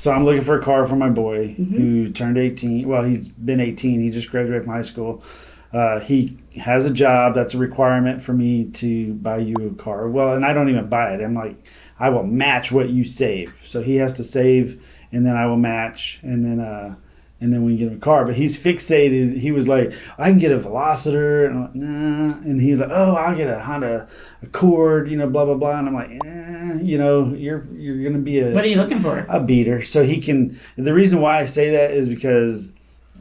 So I'm looking for a car for my boy who turned 18. Well, he's been 18. He just graduated from high school. He has a job. That's a requirement for me to buy you a car. Well, and I don't even buy it. I'm like, I will match what you save. So he has to save, and then I will match, and then we get him a car. But he's fixated. He was like, I can get a Velociter. And I'm like, nah. And he's like, oh, I'll get a Honda Accord, blah, blah, blah. And I'm like, you're going to be What are you looking for? A beater. So he can, the reason why I say that is because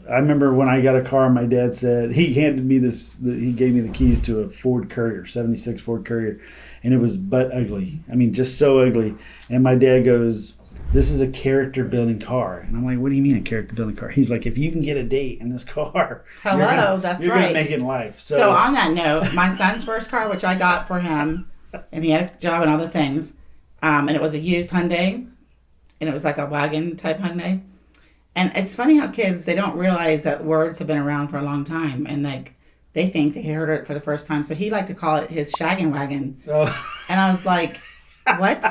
I remember when I got a car, my dad said, he handed me he gave me the keys to a Ford Courier, 76 Ford Courier. And it was butt ugly. I mean, just so ugly. And my dad goes, this is a character building car. And I'm like, what do you mean a character building car? He's like, if you can get a date in this car, that's you're right. going to make it in life. So on that note, my son's first car, which I got for him, and he had a job and all the things, and it was a used Hyundai, and it was like a wagon type Hyundai. And it's funny how kids, they don't realize that words have been around for a long time, and like they think they heard it for the first time. So he liked to call it his shaggin' wagon. Oh. And I was like, what?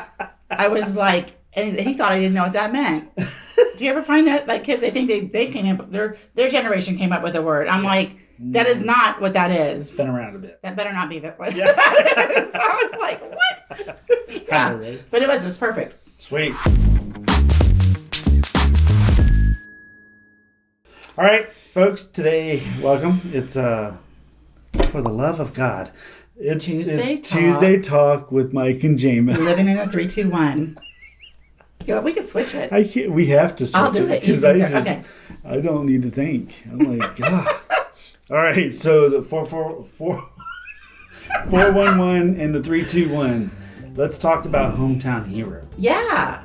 I was like, and he thought I didn't know what that meant. Do you ever find that, like, kids, they think they came up, their generation came up with a word. I'm like, that is not what that is. It's been around a bit. That better not be that way. Yeah. So I was like, what? Yeah. Right. But it was perfect. Sweet. All right, folks, today, welcome. It's For the Love of God. It's Tuesday Talk with Mike and Jama. Living in a 3-2-1. We can switch it. We have to switch it. I'll do it. Because I don't need to think. I'm like, God. All right, so the 411 and the 321. Let's talk about Hometown Hero. Yeah.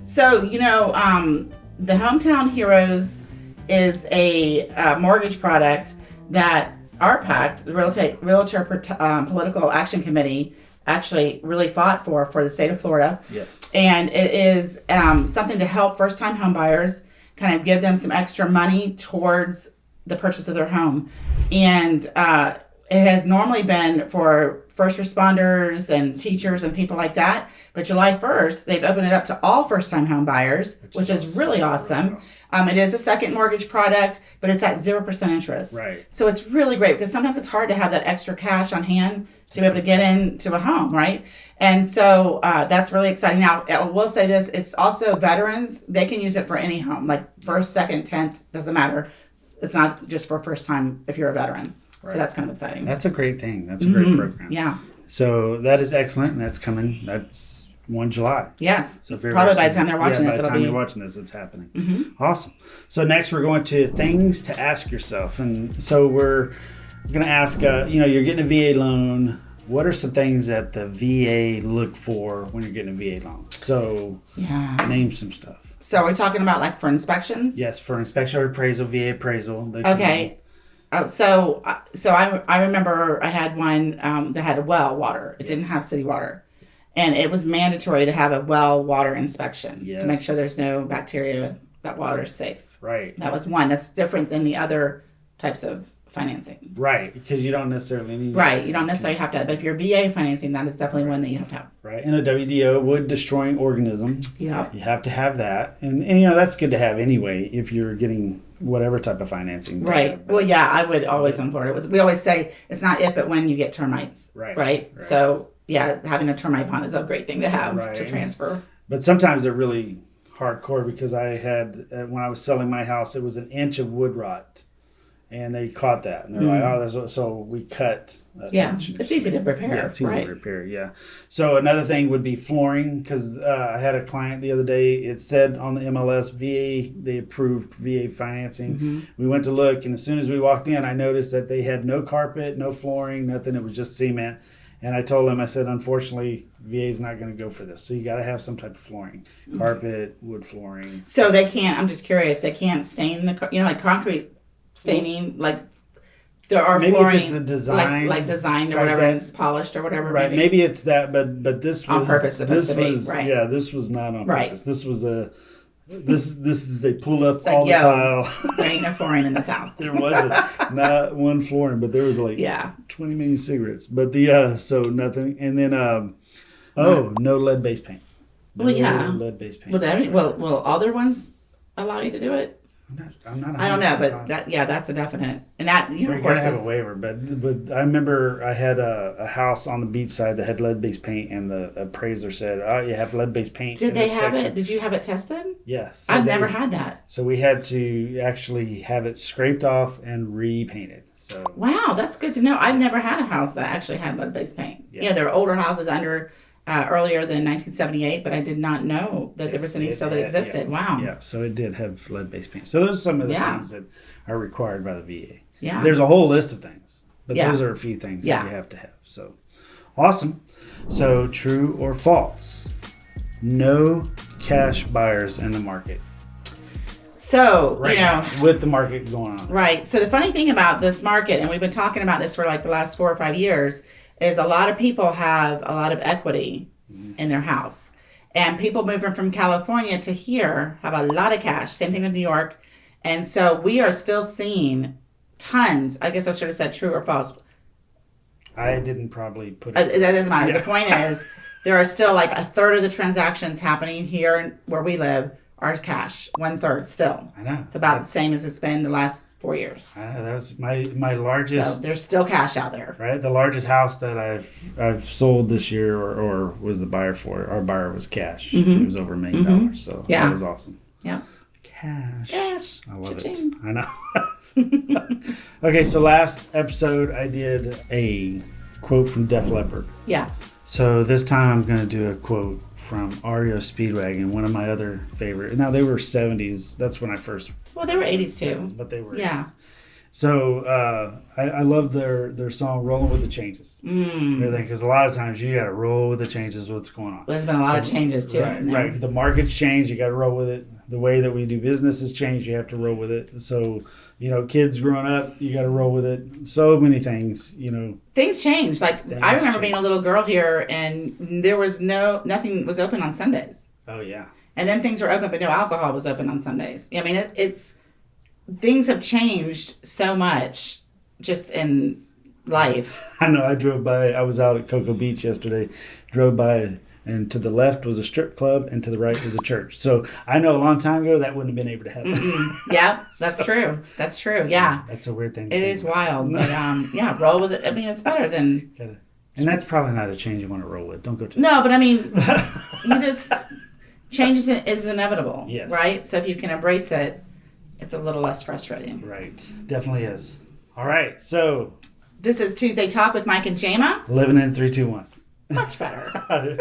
So, the Hometown Heroes is a mortgage product that RPAC, the Realtor Political Action Committee, actually really fought for the state of Florida. Yes. And it is something to help first-time home buyers, kind of give them some extra money towards the purchase of their home. And it has normally been for first responders and teachers and people like that. But July 1st, they've opened it up to all first-time home buyers, which is really awesome. It is a second mortgage product, but it's at 0% interest. Right. So it's really great because sometimes it's hard to have that extra cash on hand to be able to get into a home, right? And so that's really exciting. Now, I will say this, it's also veterans. They can use it for any home, like first, second, 10th, doesn't matter. It's not just for first time if you're a veteran. Right. So that's kind of exciting. That's a great thing. That's a great program. Yeah. So that is excellent, and that's coming. That's 1 July. Yes. So probably by the time they're watching this, by the time you're watching this, it's happening. Mm-hmm. Awesome. So next we're going to things to ask yourself. And so we're going to ask, you're getting a VA loan. What are some things that the VA look for when you're getting a VA loan? So name some stuff. So we're talking about like for inspections? Yes, for inspection or appraisal, VA appraisal. Okay. So I remember I had one that had a well water. It didn't have city water. And it was mandatory to have a well water inspection to make sure there's no bacteria, that water's safe. Right. That was one. That's different than the other types of financing. Right, because you don't necessarily need Right, you don't necessarily have to have, but if you're VA financing, that is definitely one that you have to have. Right, and a WDO, wood destroying organism. Yeah. You have to have that. And that's good to have anyway if you're getting whatever type of financing. Right. Well, yeah, I would always on board. We always say it's not if, but when you get termites. Right. So, yeah, having a termite pond is a great thing to have to transfer. But sometimes they're really hardcore because I had, when I was selling my house, it was an inch of wood rot. And they caught that. And they're like, so we cut. It's easy to repair. Yeah, it's easy to repair, yeah. So another thing would be flooring, because I had a client the other day. It said on the MLS, VA, they approved VA financing. Mm-hmm. We went to look, and as soon as we walked in, I noticed that they had no carpet, no flooring, nothing. It was just cement. And I told them, I said, unfortunately, VA's not going to go for this. So you got to have some type of flooring, carpet, wood flooring. So they can't, I'm just curious, they can't stain like concrete staining, like there are maybe flooring, if it's a design, like designed or whatever, it's polished or whatever. Right, maybe it's that, but this was on purpose. Supposed to be, right? Yeah, this was not on purpose. This was this is they pull up it's all like, the tile. There ain't no flooring in this house. There wasn't not one flooring, but there was like 20 million cigarettes. But so nothing, and then no lead based paint. No Well, yeah. lead-based paint. Will other ones allow you to do it? I'm not. I don't know, 100% but that's a definite. And that, We're of gonna course, have is, a waiver, but I remember I had a house on the beach side that had lead-based paint, and the appraiser said, "Oh, you have lead-based paint." did in they this have section." it? Did you have it tested? Yes. I've never had that. So we had to actually have it scraped off and repainted. So Wow, that's good to know. I've never had a house that actually had lead-based paint. Yeah. There are older houses earlier than 1978, but I did not know that there was any still that existed. Yeah. Wow. Yeah, so it did have lead-based paint. So those are some of the Yeah. things that are required by the VA. Yeah. There's a whole list of things, but Yeah. those are a few things Yeah. that you have to have. So awesome. So true or false? No cash buyers in the market. So, Right now, with the market going on. Right. So the funny thing about this market, and we've been talking about this for like the last 4 or 5 years, is a lot of people have a lot of equity in their house. And people moving from California to here have a lot of cash. Same thing with New York. And so we are still seeing tons. I guess I should have said true or false. I didn't probably put it. That doesn't matter. Yeah. The point is, there are still like a third of the transactions happening here where we live are cash. 1/3 still. I know. It's about the same as it's been the last 4 years. I know. That was my largest. So there's still cash out there. Right, the largest house that I've sold this year, or was the buyer for it. Our buyer was cash. It was over $1 million. So Yeah. that was awesome. Yeah. Cash. Cash. I love Cha-ching. it. I know. Okay, so last episode I did a quote from Def Leppard. Yeah. So this time I'm going to do a quote from REO Speedwagon, one of my other favorite. Now they were 70s. That's when I first. Well, they were 80s too. 70s, but they were. Yeah. 80s. So I love their song "Rolling with the Changes." Everything, because a lot of times you got to roll with the changes. What's going on? There's been a lot of changes too. Right, right. The market's changed. You got to roll with it. The way that we do business has changed. You have to roll with it. So kids growing up, you got to roll with it. So many things. Things change. Like Things I remember change. being a little girl here, and there was nothing was open on Sundays. Oh yeah. And then things were open, but no alcohol was open on Sundays. I mean, it's things have changed so much just in life. I know. I drove by. I was out at Cocoa Beach yesterday. Drove by, and to the left was a strip club, and to the right was a church. So I know a long time ago that wouldn't have been able to happen. Yeah, that's true. That's true. Yeah. That's a weird thing. It is wild, but yeah, roll with it. I mean, it's better than And that's probably not a change you want to roll with. Don't go to. no, but I mean, you just change is inevitable, Yes. right? So if you can embrace it, it's a little less frustrating. Right. Definitely is. All right. So This is Tuesday Talk with Mike and Jama. living in 3, 2, 1. Much better.